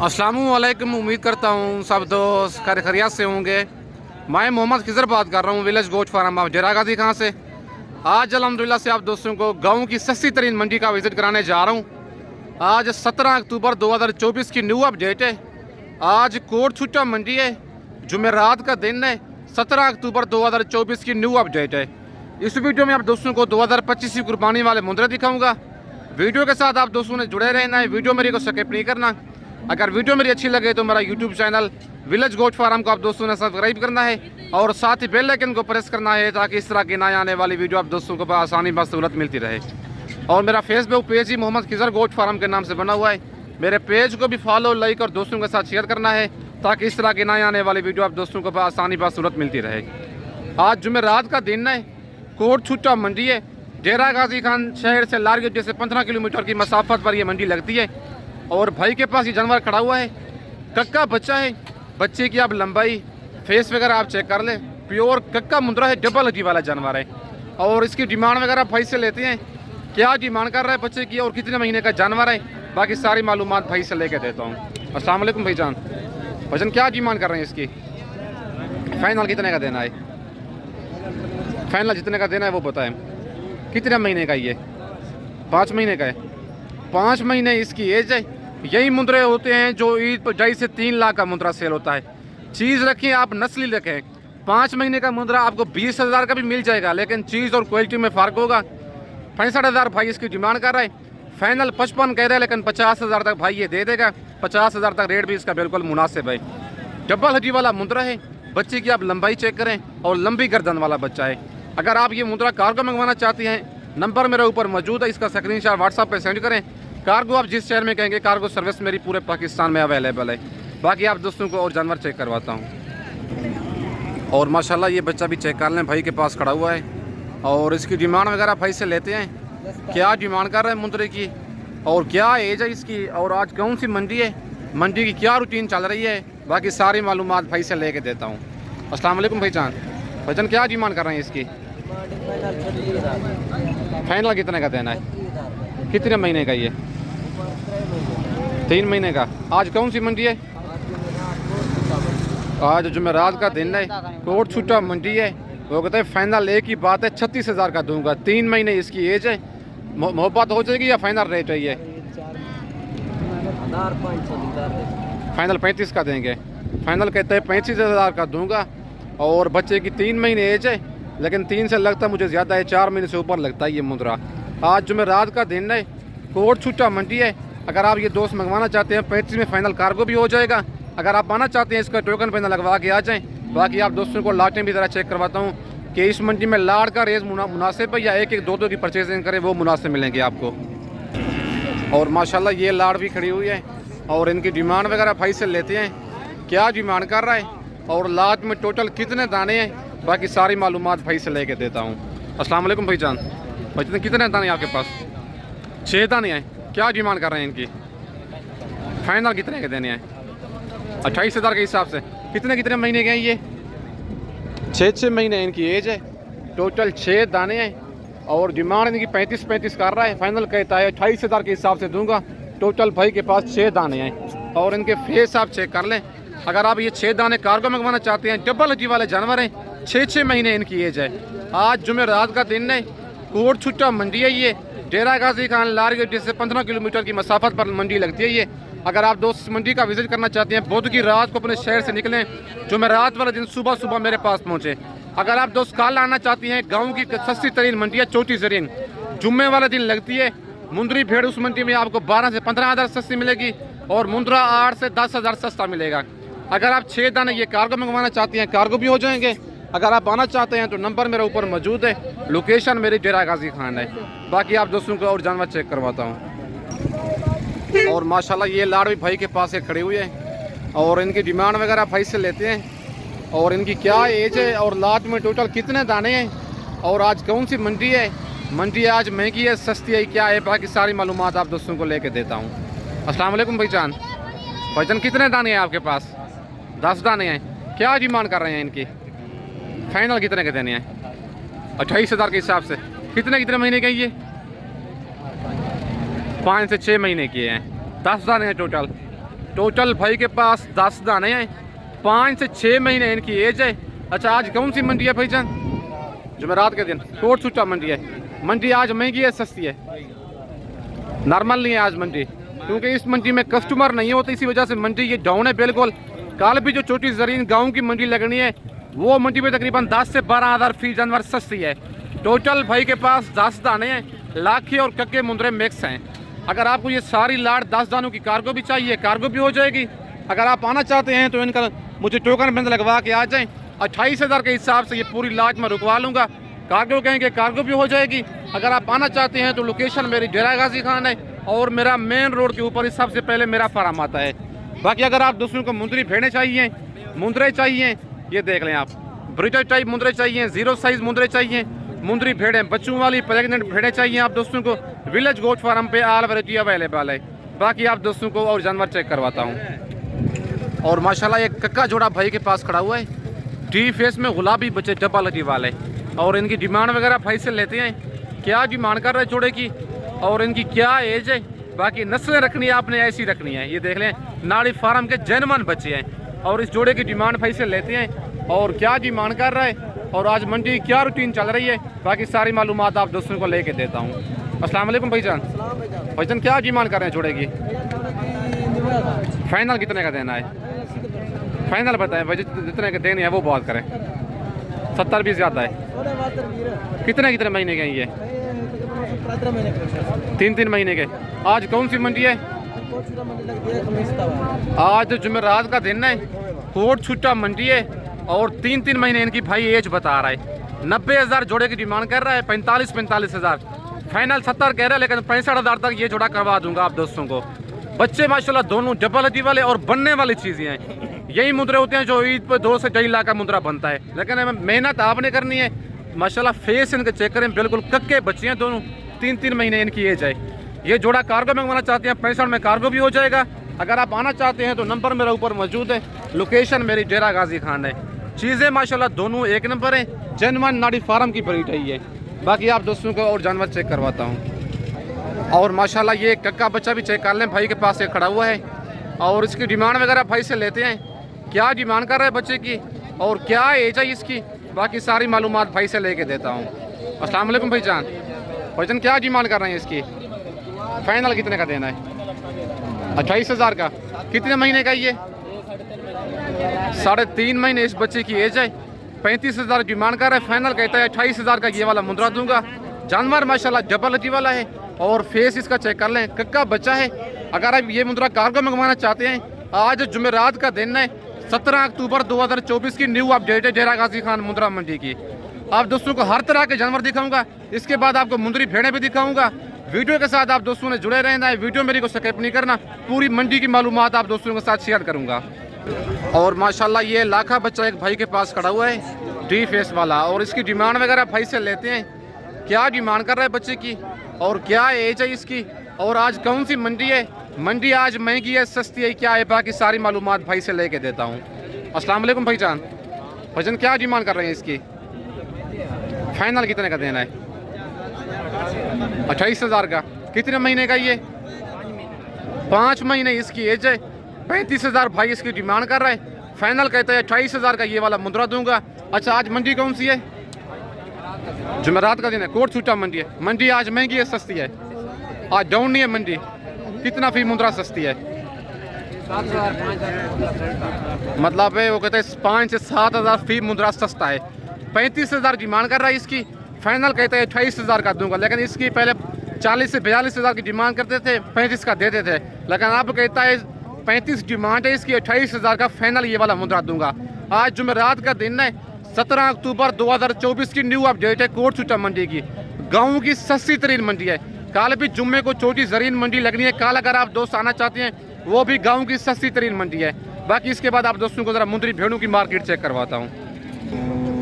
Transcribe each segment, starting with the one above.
अस्सलामुअलैकुम। उम्मीद करता हूँ सब दोस्त खैरियत से होंगे। मैं मोहम्मद खिजर बात कर रहा हूँ विलेज गोट फार्म ऑफ डेरा गाजी खां से। आज अल्हम्दुलिल्लाह से आप दोस्तों को गाँव की सस्ती तरीन मंडी का विज़िट कराने जा रहा हूँ। आज 17 अक्टूबर 2024 की न्यू अपडेट है। आज कोट छुट्टा मंडी है, जुमेरात का दिन है। 17 अक्टूबर 2024 की न्यू अपडेट है। इस वीडियो में आप दोस्तों को 2025 की कुर्बानी वाले मुंद्रे दिखाऊंगा। वीडियो के साथ आप दोस्तों ने जुड़े रहना है, वीडियो मेरी को स्किप नहीं करना। अगर वीडियो मेरी अच्छी लगे तो मेरा YouTube channel village goat farm को आप दोस्तों ने सब्सक्राइब करना है और साथ ही बेल आइकन को प्रेस करना है ताकि इस तरह की नए आने वाली वीडियो आप दोस्तों को आसानी बसहूलत मिलती रहे। और मेरा फेसबुक पेज ही मोहम्मद खिजर गोट फार्म के नाम से बना हुआ है। मेरे पेज को भी फॉलो, लाइक और दोस्तों के साथ शेयर करना है ताकि इस तरह की नए आने वाली वीडियो आप दोस्तों को आसानी बसहूलत मिलती रहे। आज जुमेरात का दिन है, कोट छुट्टा मंडी है। डेरा गाजी खान शहर से लारगेट से 15 किलोमीटर की मसाफत पर यह मंडी लगती है। और भाई के पास ये जानवर खड़ा हुआ है, कक्का बच्चा है। बच्चे की आप लंबाई, फेस वगैरह आप चेक कर लें। प्योर कक्का मुंद्रा है, डबल हड्डी वाला जानवर है। और इसकी डिमांड वगैरह भाई से लेते हैं, क्या डिमांड कर रहा है बच्चे की और कितने महीने का जानवर है, बाकी सारी मालूमात भाई से लेके देता हूँ। अस्सलाम वालेकुम भाईजान। भाईजान क्या डिमांड कर रहे हैं इसकी? फाइनल कितने का देना है? फाइनल जितने का देना है वो बताएं। कितने महीने का ये? 5 महीने का है। 5 महीने इसकी एज है। यही मुंद्रे होते हैं जो ईद पर 2.5 से 3 लाख का मुंद्रा सेल होता है। चीज़ रखें आप, नस्ली रखें। 5 महीने का मुंद्रा आपको 20,000 का भी मिल जाएगा, लेकिन चीज़ और क्वालिटी में फ़र्क होगा। 65,000 भाई इसकी डिमांड कर रहा है। फाइनल 55 कह रहे हैं, लेकिन 50,000 तक भाई ये दे देगा। 50,000 तक रेट भी इसका बिल्कुल मुनासिब है। डबल हड्डी वाला मुंद्रा है। बच्चे की आप लंबाई चेक करें और लंबी गर्दन वाला बच्चा है। अगर आप ये मुंद्रा कार्गो मंगवाना चाहते हैं, नंबर मेरे ऊपर मौजूद है, इसका स्क्रीनशॉट व्हाट्सएप पे सेंड करें। कार्गो आप जिस शहर में कहेंगे, कार्गो सर्विस मेरी पूरे पाकिस्तान में अवेलेबल है। बाकी आप दोस्तों को और जानवर चेक करवाता हूँ। और माशाल्लाह ये बच्चा भी चेक कर लें, भाई के पास खड़ा हुआ है। और इसकी डिमांड वगैरह भाई से लेते हैं, क्या डिमांड कर रहे हैं मुंद्रे की और क्या एज है इसकी और आज कौन सी मंडी है, मंडी की क्या रूटीन चल रही है, बाकी सारी मालूमात भाई से लेके देता हूँ। अस्सलाम वालेकुम भाईजान। भाईजान क्या डिमांड कर रहे हैं इसकी? फाइनल कितने का देना है? कितने महीने का ये? 3 महीने का। आज कौन सी मंडी है? आज जुमेरात का दिन है, कोट छुट्टा मंडी है। वो कहते हैं फाइनल एक ही बात है, 36,000 का दूंगा। 3 महीने इसकी एज है। मोहब्बत हो जाएगी या फाइनल रेट है ये? फाइनल 35 का देंगे। फाइनल कहते हैं 35,000 का दूंगा। और बच्चे की 3 महीने एज है, लेकिन 3 से लगता मुझे ज़्यादा है, 4 महीने से ऊपर लगता है ये मुंद्रा। आज जुमेरात का दिन है, कोट छुट्टा मंडी है। अगर आप ये दोस्त मंगवाना चाहते हैं, 35 में फाइनल कार्गो भी हो जाएगा। अगर आप आना चाहते हैं, इसका टोकन पैसा लगवा के आ जाएं। बाकी आप दोस्तों को लाटें भी ज़रा चेक करवाता हूँ कि इस मंडी में लाट का रेट मुनासिब है या एक एक दो की परचेजिंग करें वो मुनासिब मिलेंगे आपको। और माशाल्लाह ये लाट भी खड़ी हुई है और इनकी डिमांड वगैरह भाई से लेते हैं, क्या डिमांड कर रहा है और लाट में टोटल कितने दाने हैं, बाकी सारी मालूमात भाई से लेके देता हूँ। अस्सलाम वालेकुम भाईजान। भाईजान कितने दाने हैं आपके पास? 6 दाने हैं। क्या डिमांड कर रहे हैं इनकी? फाइनल कितने के देने हैं? 28,000 के हिसाब से। कितने महीने के हैं ये? 6 महीने इनकी एज है। टोटल 6 दाने हैं और डिमांड इनकी 35 कर रहा है। फाइनल कहता है 28,000 के हिसाब से दूंगा। टोटल भाई के पास 6 दाने हैं और इनके फेस आप चेक कर लें। अगर आप ये 6 दाने कार्गो मंगवाना चाहते हैं, डबल हड्डी वाले जानवर हैं। 6 महीने इनकी एज है। आज जुमेरात का दिन है, कोट छुट्टा मंडी है। ये डेरा गाजी खान लारगेट से 15 किलोमीटर की मसाफत पर मंडी लगती है ये। अगर आप दोस्त मंडी का विजिट करना चाहते हैं, बुध की रात को अपने शहर से निकलें, जुमेरात वाला दिन सुबह मेरे पास पहुँचे। अगर आप दोस्त कल आना चाहती हैं, गाँव की सस्ती तरीन मंडी है, छोटी जरीन, जुम्मे वाला दिन लगती है। मुंद्री भेड़ उस मंडी में आपको 12 से 15,000 सस्ती मिलेगी और मुंद्रा 8 से 10,000 सस्ता मिलेगा। अगर आप 6 दाने ये कार्गो मंगवाना चाहती हैं, कार्गो भी हो जाएंगे। अगर आप आना चाहते हैं तो नंबर मेरे ऊपर मौजूद है, लोकेशन मेरी डेरा गाजी खान है। बाकी आप दोस्तों को और जानवर चेक करवाता हूँ। और माशाल्लाह ये लाड़ भी भाई के पास है, खड़ी हुई है और इनकी डिमांड वगैरह भाई से लेते हैं और इनकी क्या एज है और लाट में टोटल कितने दाने हैं और आज कौन सी मंडी है। मंडी आज महंगी है, सस्ती है, क्या है, बाकी सारी मालूमात आप दोस्तों को लेके देता हूँ। अस्सलाम वालेकुम भाईजान। भाईजान कितने दाने हैं आपके पास? 10 दाने हैं। क्या डिमांड कर रहे हैं इनकी? फाइनल कितने के देने हैं? 28,000 के हिसाब से। कितने महीने के ये? 5 से 6 महीने के हैं। 10 दाने हैं टोटल। टोटल भाई के पास 10 दाने हैं, 5 से 6 महीने इनकी एज है। अच्छा, आज कौन सी मंडी है भाईजान? जुमेरात के दिन कोट सूटा मंडी है। मंडी आज महंगी है सस्ती है? नॉर्मल नहीं है आज मंडी, क्योंकि इस मंडी में कस्टमर नहीं होते, इसी वजह से मंडी ये डाउन है बिल्कुल। कल भी जो छोटी जरीन गाँव की मंडी लगनी है वो मंडी में तकरीबन 10 से 12 हज़ार फी जानवर सस्ती है। टोटल भाई के पास 10 दाने हैं, लाखी और कक्के मुंदरे मिक्स हैं। अगर आपको ये सारी लाट 10 दानों की कार्गो भी चाहिए, कार्गो भी हो जाएगी। अगर आप आना चाहते हैं तो इनका मुझे टोकन बंद लगवा के आ जाएं। 28,000 के हिसाब से ये पूरी लाट मैं रुकवा लूँगा। कार्गो कहेंगे कार्गो भी हो जाएगी। अगर आप आना चाहते हैं तो लोकेशन मेरी डेरा गाजी खान है और मेरा मेन रोड के ऊपर ही सबसे पहले मेरा फार्म आता है। बाकी अगर आप दूसरों को मुंदरी भेड़ें चाहिए, मुंदरे चाहिए, ये देख लें आप, ब्रिटिश टाइप मुंदरे चाहिए, 0 साइज़ मुंदरे चाहिए, मुंदरी भेड़ें बच्चों वाली प्रेगनेंट भेड़ें चाहिए आप दोस्तों को, विलेज गोट फार्म पे ऑल वैरायटी अवेलेबल है। बाकी आप दोस्तों को और जानवर चेक करवाता हूँ। और माशाल्लाह एक कक्का जोड़ा भाई के पास खड़ा हुआ है, टी फेस में गुलाबी बच्चे डब्बा लटी वाले, और इनकी डिमांड वगैरह भाई से लेते हैं, क्या डिमांड कर रहे हैं जोड़े की और इनकी क्या एज है। बाकी नस्लें रखनी है आपने ऐसी रखनी है। ये देख लें नाड़ी फार्म के जेनवन बच्चे हैं और इस जोड़े की डिमांड भाई से लेते हैं और क्या डिमांड कर रहा है और आज मंडी क्या रूटीन चल रही है, बाकी सारी मालूमात आप दोस्तों को लेके देता हूँ। अस्सलाम वालेकुम भाईजान। भाईजान क्या डिमांड कर रहे हैं जोड़े की? फाइनल कितने का देना है? फाइनल बताएं भाई, जितने के देने हैं वो बात करें। 70 भी ज़्यादा है। कितने महीने के हैं ये? 3 महीने के। आज कौन सी मंडी है? आज जुमेरात का दिन है, कोट छुट्टा मंडी है और 3 महीने इनकी भाई एज बता रहा है। 90,000 जोड़े की डिमांड कर रहा है, 45,000 फाइनल 70 कह रहा है, लेकिन 65,000 तक ये जोड़ा करवा दूंगा आप दोस्तों को। बच्चे माशाल्लाह दोनों डबल हड्डी वाले और बनने वाली चीज़ें हैं। यही मुद्रे होते हैं जो ईद पर 2 से 2.5 लाख का मुद्रा बनता है, लेकिन मेहनत आपने करनी है। माशाल्लाह फेस इनके चेक करें, बिल्कुल कक्के बच्चे हैं दोनों, 3 महीने इनकी एज है। ये जोड़ा कार्गो मंगवाना चाहते हैं 65 में कार्गो भी हो जाएगा। अगर आप आना चाहते हैं तो नंबर मेरा ऊपर मौजूद है, लोकेशन मेरी डेरा गाजी खान है। चीज़ें माशाल्लाह दोनों एक नंबर हैं, जेनवन नाड़ी फार्म की ब्रीड है ये। बाकी आप दोस्तों को और जानवर चेक करवाता हूँ। और माशाल्लाह ये कक्का बच्चा भी चेक कर लें, भाई के पास एक खड़ा हुआ है और इसकी डिमांड वगैरह भाई से लेते हैं, क्या डिमांड कर रहे हैं बच्चे की और क्या एज है इसकी, बाकी सारी मालूमात भाई से लेके देता हूँ। अस्सलाम वालेकुम भाईजान। भाईजान क्या डिमांड कर रहे हैं इसकी? फाइनल कितने का देना है? 28,000 का। कितने महीने का ये? 3.5 महीने इस बच्चे की एज है। 35,000 डिमांड कर रहा है, फाइनल कहता है 28,000 का ये वाला मुद्रा दूंगा। जानवर माशाल्लाह डबल हड्डी वाला है और फेस इसका चेक कर लें, कक्का बच्चा है। अगर आप ये मुद्रा कार्गो मंगवाना चाहते हैं, आज जुमेरात का दिन है, 17 अक्टूबर 2024 की न्यू अपडेट है डेरा गाजी खान मुंद्रा मंडी की। आप दोस्तों को हर तरह के जानवर दिखाऊंगा, इसके बाद आपको मुंदरी भेड़ें भी दिखाऊंगा। वीडियो के साथ आप दोस्तों ने जुड़े रहना है, वीडियो मेरी को स्किप नहीं करना, पूरी मंडी की मालूमात आप दोस्तों के साथ शेयर करूंगा। और माशाल्लाह ये लाखा बच्चा एक भाई के पास खड़ा हुआ है, डी फेस वाला, और इसकी डिमांड वगैरह भाई से लेते हैं, क्या डिमांड कर रहा है बच्चे की और क्या एज है इसकी और आज कौन सी मंडी है। मंडी आज महंगी है सस्ती है क्या है, बाकी सारी मालूमात भाई से लेके देता हूँ। अस्सलाम वालेकुम भाईजान। भाईजान क्या डिमांड कर रहे हैं इसकी? फाइनल कितने का देना है? 28,000 का। कितने महीने का ये? 5 महीने इसकी एज है। 35,000 भाई इसकी डिमांड कर रहा है, फाइनल कहता है 28,000 का ये वाला मुद्रा दूंगा। अच्छा, आज मंडी कौन सी है? जुमेरात का दिन है, कोट छुट्टा मंडी है। मंडी आज महंगी है सस्ती है? आज डाउन नहीं है मंडी। कितना फी मुद्रा सस्ती है? मतलब है वो कहते हैं 5 से 7,000 फी मुद्रा सस्ता है। 35,000 डिमांड कर रहा है इसकी, फाइनल कहते हैं 28,000 का दूंगा। लेकिन इसकी पहले 40 से 42,000 की डिमांड करते थे, 35 का देते थे, लेकिन अब कहता है 35 डिमांड है इसकी, 28,000 का फाइनल ये वाला मुद्रा दूंगा। आज जुमेरात का दिन है, 17 अक्टूबर 2024 की न्यू अपडेट है कोट छुट्टा मंडी की। गाँव की सस्ती तरीन मंडी है। कल भी जुम्मे को छोटी जरीन मंडी लगनी है, कल अगर आप दोस्त आना चाहते हैं वो भी गाँव की सस्ती तरीन मंडी है। बाकी इसके बाद आप दोस्तों को ज़रा मुंदरी भेड़ों की मार्केट चेक करवाता हूँ।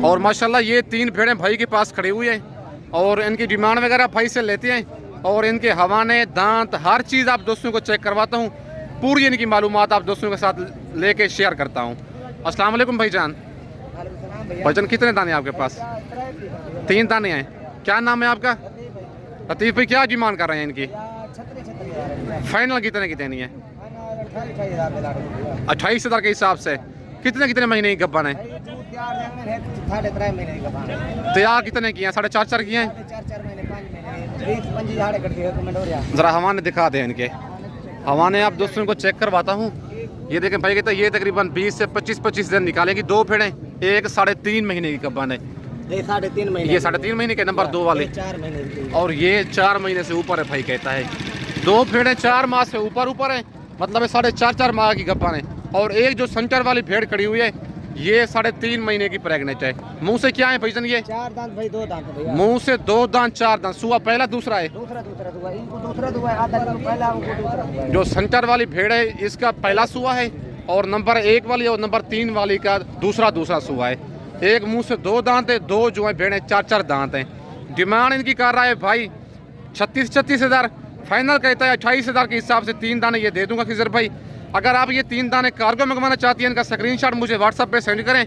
और माशाल्लाह ये 3 भेड़ें भाई के पास खड़ी हुई हैं और इनकी डिमांड वगैरह भाई से लेते हैं और इनके हवाने दांत हर चीज़ आप दोस्तों को चेक करवाता हूँ, पूरी इनकी मालूमात आप दोस्तों के साथ लेके शेयर करता हूँ। अस्सलाम वालेकुम भाईजान। भाईजान कितने दाने हैं आपके पास? 3 दाने हैं। क्या नाम है आपका? लतीफ़ भाई। क्या डिमांड कर रहे हैं इनकी? फाइनल कितने की देनी है? 28,000 के हिसाब से। कितने कितने महीने की गब्बन है? तैयार कितने की हैं? 4.5 की हैं। ज़रा हवाने दिखा दें इनके, हवाने आप दोस्तों को चेक करवाता हूँ। ये देखें भाई, कहते हैं ये तकरीबन 20 से 25 दिन निकालेंगी। 2 भेड़ें, एक 3.5 महीने की गब्बन है। ये 3.5 महीने, ये 3.5 महीने के नंबर 2 वाले, 4 महीने, और ये 4 महीने से ऊपर है भाई कहता है। 2 भेड़ें 4 माह से ऊपर है, मतलब है 4.5 माह की गब्बन है। और एक जो सेंटर वाली भेड़ खड़ी हुई है ये 3.5 महीने की प्रेग्नेंट है। मुंह से क्या है भाईजान? ये 4 दांत भाई, 2 दांत भैया। मुंह से 2 दांत 4 दांत। सुआ पहला दूसरा है? दूसरा दुआ, इनको दूसरा दुआ है, आधा किलो पहला, उनको दूसरा दुआ है। जो सेंटर वाली भेड़ है इसका पहला सुआ है, और नंबर 1 वाली और नंबर 3 वाली का दूसरा सुआ है। एक मुंह से 2 दांत है, 2 जो है भेड़ें 4 दांत हैं। डिमांड इनकी कर रहा है भाई 36,000। फाइनल कहता है 28,000 के हिसाब से 3 दाने ये दे दूंगा खिजर भाई। अगर आप ये 3 दाने कार्गो मंगवाना चाहती हैं, इनका स्क्रीनशॉट मुझे व्हाट्सएप पे सेंड करें।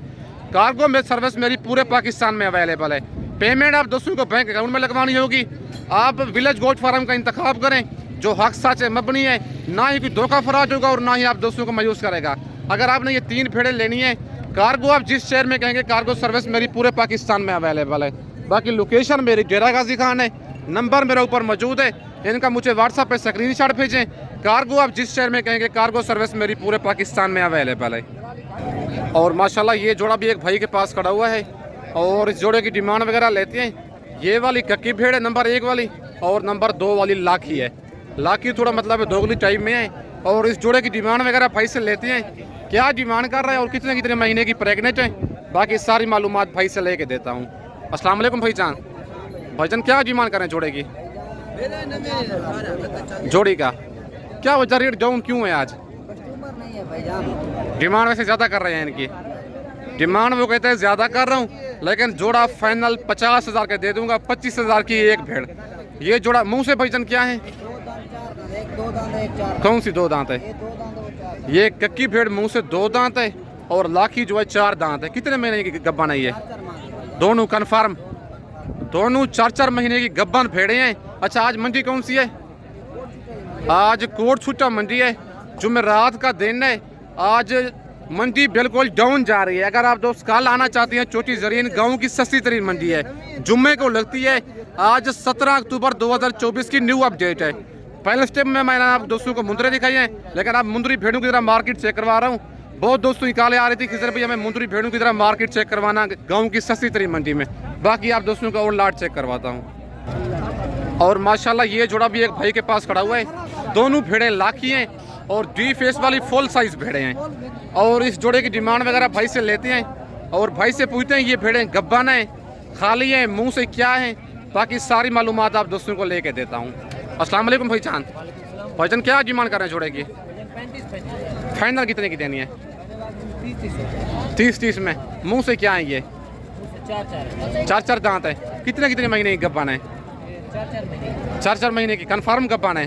कार्गो में सर्विस मेरी पूरे पाकिस्तान में अवेलेबल है। पेमेंट आप दोस्तों को बैंक अकाउंट में लगवानी होगी। आप विलेज गोट फार्म का इंतखाब करें जो हक सच मबनी है, ना ही कोई धोखा फराज होगा और ना ही आप दोस्तों को मायूस करेगा। अगर आपने ये 3 भेड़ें लेनी है, कार्गो आप जिस शहर में कहेंगे कार्गो सर्विस मेरी पूरे पाकिस्तान में अवेलेबल है। बाकी लोकेशन मेरी डेरा गाजी खान है, नंबर मेरे ऊपर मौजूद है। इनका मुझे व्हाट्सएप पे स्क्रीनशॉट भेजें। कार्गो आप जिस शहर में कहेंगे कार्गो सर्विस मेरी पूरे पाकिस्तान में अवेलेबल है। और माशाल्लाह ये जोड़ा भी एक भाई के पास खड़ा हुआ है, और इस जोड़े की डिमांड वगैरह लेते हैं। ये वाली कक्की भेड़ है नंबर 1 वाली, और नंबर 2 वाली लाखी है। लाखी थोड़ा मतलब दोगली टाइप में है, और इस जोड़े की डिमांड वगैरह भाई से लेते हैं, क्या डिमांड कर रहा है और कितने कितने महीने की प्रेग्नेंट है। बाकी सारी मालूमात भाई से लेके देता हूँ। अस्सलाम वालेकुम भाईजान। भाईजान क्या डिमांड कर रहे हैं जोड़े की? जोड़ी का क्या वजह, रेट डाउन क्यों है आज? डिमांड वैसे ज़्यादा कर रहे हैं इनकी। डिमांड वो कहते हैं ज़्यादा कर रहा हूँ, लेकिन जोड़ा फाइनल 50,000 के दे दूंगा। 25,000 की एक भेड़। ये जोड़ा मुंह से भाईजान क्या है? कौन सी 2 दांत है? ये कक्की भेड़ मुंह से 2 दांत है, और लाखी जो है 4 दांत है। कितने महीने की गब्बन है ये? दोनों कन्फर्म, दोनों 4 महीने की गब्बन भेड़े हैं। अच्छा, आज मंडी कौन सी है? आज कोट छुट्टा मंडी है, जुमेरात का दिन है। आज मंडी बिल्कुल डाउन जा रही है। अगर आप दोस्त कल आना चाहते हैं, छोटी जरीन गांव की सस्ती तरीन मंडी है, जुम्मे को लगती है। आज 17 अक्टूबर 2024 की न्यू अपडेट है। पहले स्टेप में मैंने आप दोस्तों को मुंदरी दिखाई है, लेकिन आप मुंदरी भेड़ों की तरह मार्केट चेक करवा रहा हूँ। बहुत दोस्तों निकाले आ रही थी खिजर भैया मैं मुंदरी भेड़ों की तरह मार्केट चेक करवाना गाँव की सस्ती तरीन मंडी में। बाकी आप दोस्तों का और लाट चेक करवाता हूँ। और माशाल्लाह ये जोड़ा भी एक भाई के पास खड़ा हुआ है। दोनों भेड़ें लाखी हैं, और डी फेस वाली फुल साइज भेड़े हैं। और इस जोड़े की डिमांड वगैरह भाई से लेते हैं, और भाई से पूछते हैं ये भेड़ें गब्बन हैं, खाली हैं, मुंह से क्या है। बाकी सारी मालूमात आप दोस्तों को लेके देता हूँ। अस्सलाम वालेकुम भाईजान। भाईजान क्या डिमांड कर रहे हैं जोड़े की? फाइनल कितने की देनी है? 30 में। मुंह से क्या है ये? 4 दांत है। कितने कितने महीने की गब्बन है? 4 महीने की कन्फर्म गब्बन है।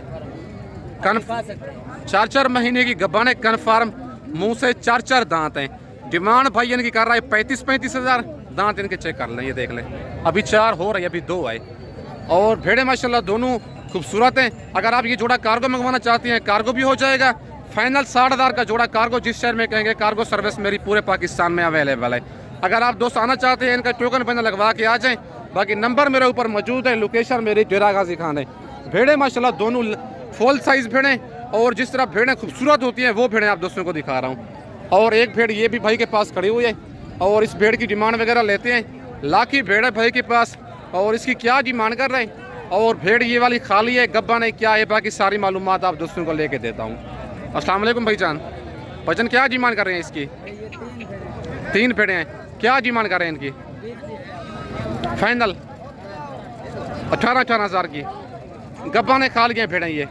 4 महीने की गब्बन है कन्फर्म। मुंह से 4 दांत हैं। डिमांड भाई इनकी कर रहा है 35,000। दांत इनके चेक कर लें, ये देख लें। अभी 4 हो रही है, अभी 2 आए। और भेड़े माशाल्लाह दोनों खूबसूरत हैं। अगर आप ये जोड़ा कार्गो मंगवाना चाहती हैं, कार्गो भी हो जाएगा। फाइनल 60,000 का जोड़ा कार्गो जिस शहर में कहेंगे कार्गो सर्विस मेरी पूरे पाकिस्तान में अवेलेबल है। अगर आप दोस्त आना चाहते हैं, इनका टोकन पैनल लगवा के आ जाएं। बाकी नंबर मेरे ऊपर मौजूद है, लोकेशन मेरी डेरा गाजी खान है। भेड़े माशाल्लाह दोनों फुल साइज भेड़ें, और जिस तरह भेड़ें खूबसूरत होती हैं वो भेड़ें आप दोस्तों को दिखा रहा हूँ। और एक भेड़ ये भी भाई के पास खड़ी हुई है, और इस भेड़ की डिमांड वगैरह लेते हैं। लाखी भेड़ है भाई के पास, और इसकी क्या डिमांड कर रहे हैं, और भेड़ ये वाली खाली है, गब्बन है, क्या है, बाकी सारी मालूमात आप दोस्तों को लेके देता हूँ। अस्सलाम वालेकुम भाईजान। भाईजान क्या डिमांड कर रहे हैं इसकी? 3 भेड़ें हैं, क्या डिमांड कर रहे हैं इनकी? फाइनल 18,000 की गब्बन है, खाली हैं भेड़ें। ये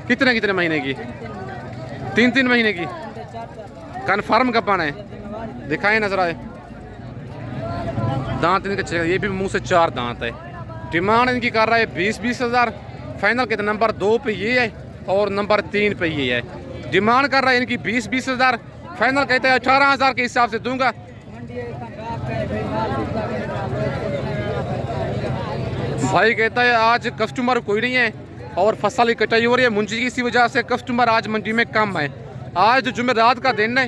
कितने कितने महीने की? 3 महीने की कन्फर्म गब्बन है। दिखाएं नजर आए दांत इनके चेक। ये भी मुंह से 4 दांत है। डिमांड इनकी कर रहा है 20,000। फाइनल के नंबर 2 पे ये है, और नंबर 3 पे ये है। डिमांड कर रहा है इनकी 20,000। फाइनल कहते हैं 18,000 के हिसाब से दूंगा। भाई कहता है आज कस्टमर कोई नहीं है, और फसल की कटाई हो रही है। मुंजी की इसी वजह से कस्टमर आज मंडी में कम है। आज जुमेरात का दिन है,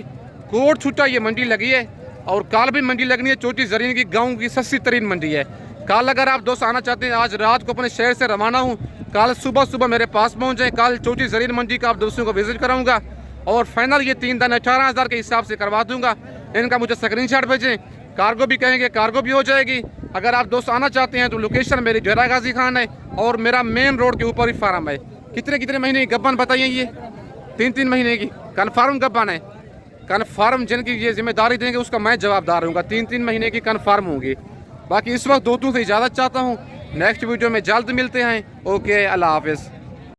कोट छुट्टा ये मंडी लगी है और कल भी मंडी लगनी है। छोटी जरीन की गाँव की सस्ती तरीन मंडी है। कल अगर आप दोस्त आना चाहते हैं, आज रात को अपने शहर से रवाना हूँ, कल सुबह सुबह मेरे पास पहुँच जाए। कल छोटी जरीन मंडी का आप दोस्तों को विजिट कराऊंगा और फाइनल ये 3 दिन 18,000 के हिसाब से करवा दूंगा। इनका मुझे स्क्रीनशॉट भेजें, कार्गो भी कहेंगे कार्गो भी हो जाएगी। अगर आप दोस्त आना चाहते हैं तो लोकेशन मेरी डेरा गाजी खान है और मेरा मेन रोड के ऊपर ही फार्म है। कितने महीने की गब्बन बताइए? ये 3 महीने की कन्फर्म गब्बन है। कन्फर्म जिनकी ये जिम्मेदारी देंगे उसका मैं जवाबदार हूँ। 3 महीने की कन्फर्म होंगी। बाकी इस वक्त दोस्तों से इजाज़त चाहता हूँ। नेक्स्ट वीडियो में जल्द मिलते हैं। ओके, अल्लाह हाफिज़।